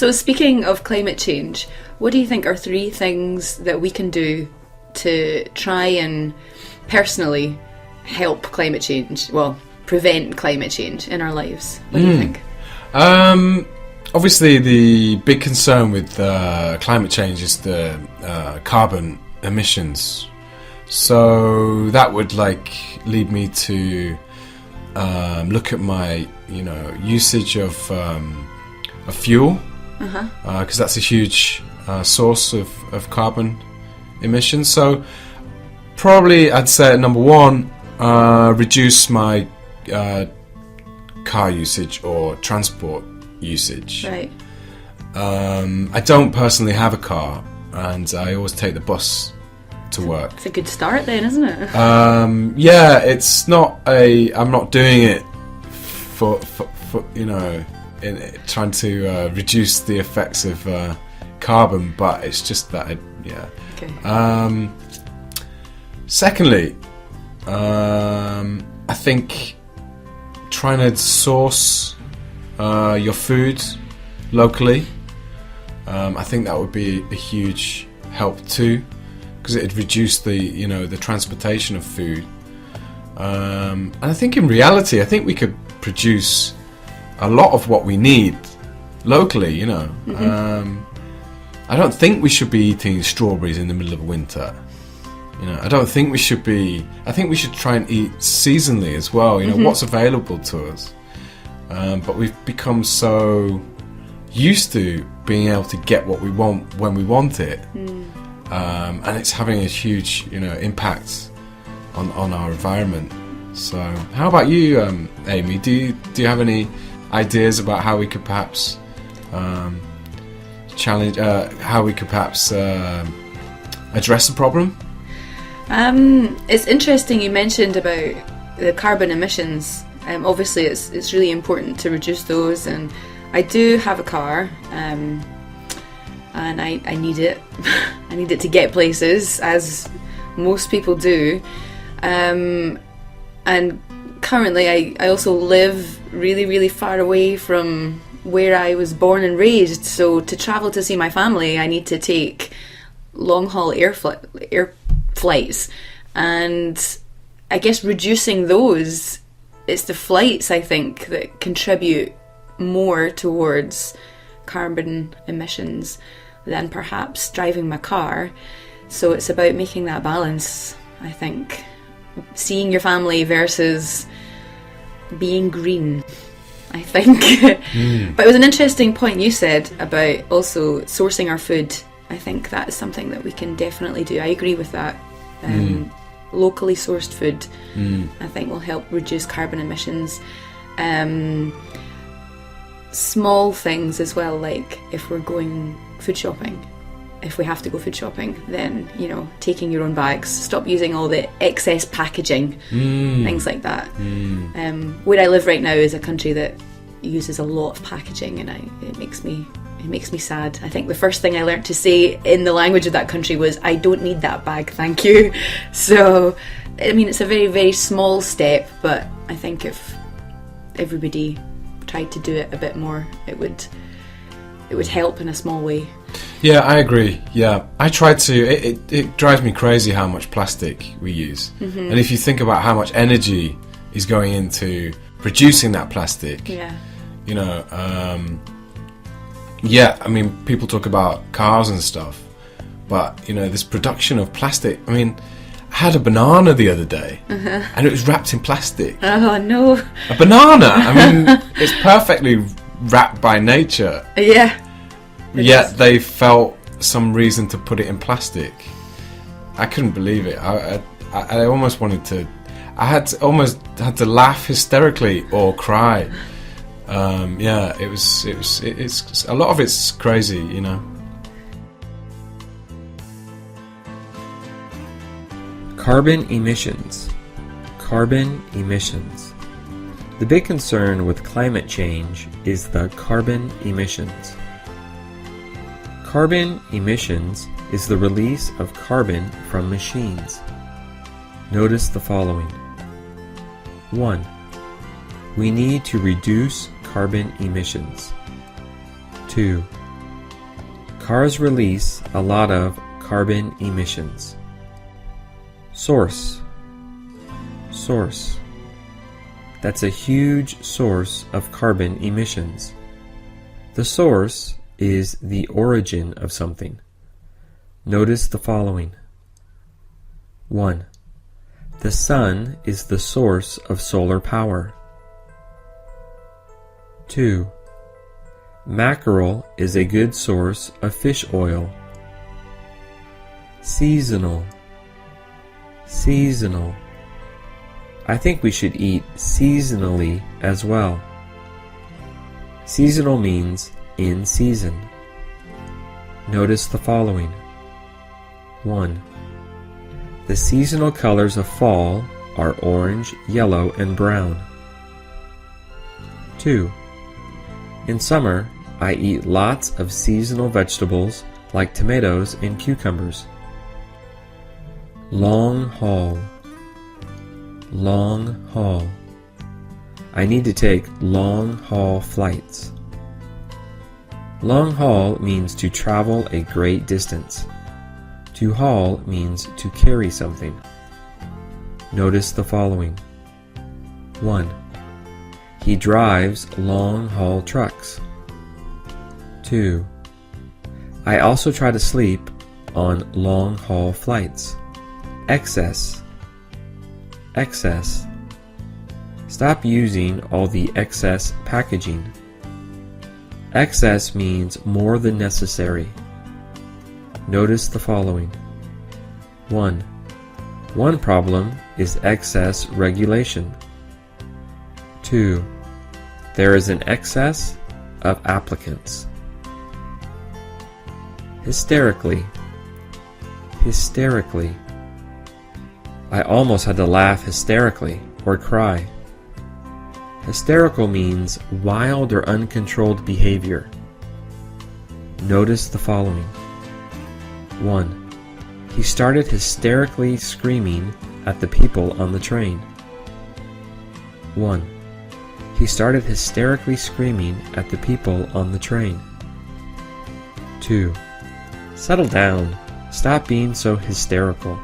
So speaking of climate change, what do you think are 3 things that we can do to try and personally help climate change? Well, prevent climate change in our lives. What do you think? Obviously, the big concern with climate change is the carbon emissions. So that would lead me to look at my usage of fuel, because that's a huge source of carbon emissions. So probably I'd say number 1, reduce my car usage or transport usage. Right. I don't personally have a car, and I always take the bus to work. It's a good start then, isn't it? Yeah, it's not I'm not doing it for in trying to reduce the effects of carbon, but it's just that Okay. Secondly, I think trying to source your food locally, I think that would be a huge help too, because it'd reduce the transportation of food. And I think in reality, I think we could produce a lot of what we need locally. I don't think we should be eating strawberries in the middle of winter. I don't think we should be. I think we should try and eat seasonally as well. What's available to us. But we've become so used to being able to get what we want when we want it, and it's having a huge, impact on our environment. So, how about you, Amy? Do you have any ideas about how we could perhaps address the problem? It's interesting you mentioned about the carbon emissions. Obviously, it's really important to reduce those, and I do have a car, and I need it. I need it to get places, as most people do. And currently, I also live really, really far away from where I was born and raised. So to travel to see my family, I need to take long-haul air flights, and I guess reducing those, it's the flights, I think, that contribute more towards carbon emissions than perhaps driving my car. So it's about making that balance, I think. Seeing your family versus being green, I think. But it was an interesting point you said about also sourcing our food. I think that is something that we can definitely do. I agree with that. Locally sourced food, I think, will help reduce carbon emissions. Small things as well, like if we're going food shopping, if we have to go food shopping, then taking your own bags, stop using all the excess packaging, things like that. Where I live right now is a country that uses a lot of packaging, and it makes me sad. I think the first thing I learnt to say in the language of that country was, I don't need that bag, thank you. So, I mean, it's a very, very small step, but I think if everybody tried to do it a bit more, it would help in a small way. Yeah, I agree. Yeah, I try to. It drives me crazy how much plastic we use, and if you think about how much energy is going into producing that plastic, yeah, I mean, people talk about cars and stuff, but this production of plastic. I mean, I had a banana the other day, and it was wrapped in plastic. Oh no! A banana. I mean, it's perfectly wrapped by nature. Yeah. Yet they felt some reason to put it in plastic. I couldn't believe it. I almost wanted to. Almost had to laugh hysterically or cry. Yeah, it's a lot of it's crazy, Carbon emissions. Carbon emissions. The big concern with climate change is the carbon emissions. Carbon emissions is the release of carbon from machines. Notice the following. 1. We need to reduce carbon emissions. 2. Cars release a lot of carbon emissions. Source. Source. That's a huge source of carbon emissions. The source is the origin of something. Notice the following. 1. The sun is the source of solar power. 2. Mackerel is a good source of fish oil. Seasonal. Seasonal. I think we should eat seasonally as well. Seasonal means in season. Notice the following. 1. The seasonal colors of fall are orange, yellow, and brown. 2. In summer, I eat lots of seasonal vegetables like tomatoes and cucumbers. Long haul. Long haul. I need to take long haul flights. Long haul means to travel a great distance. To haul means to carry something. Notice the following. 1. He drives long-haul trucks. 2. I also try to sleep on long-haul flights. Excess. Excess. Stop using all the excess packaging. Excess means more than necessary. Notice the following. 1. One problem is excess regulation. 2. There is an excess of applicants. Hysterically. Hysterically. I almost had to laugh hysterically or cry. Hysterical means wild or uncontrolled behavior. Notice the following. 1. He started hysterically screaming at the people on the train. 1. He started hysterically screaming at the people on the train. 2. Settle down. Stop being so hysterical.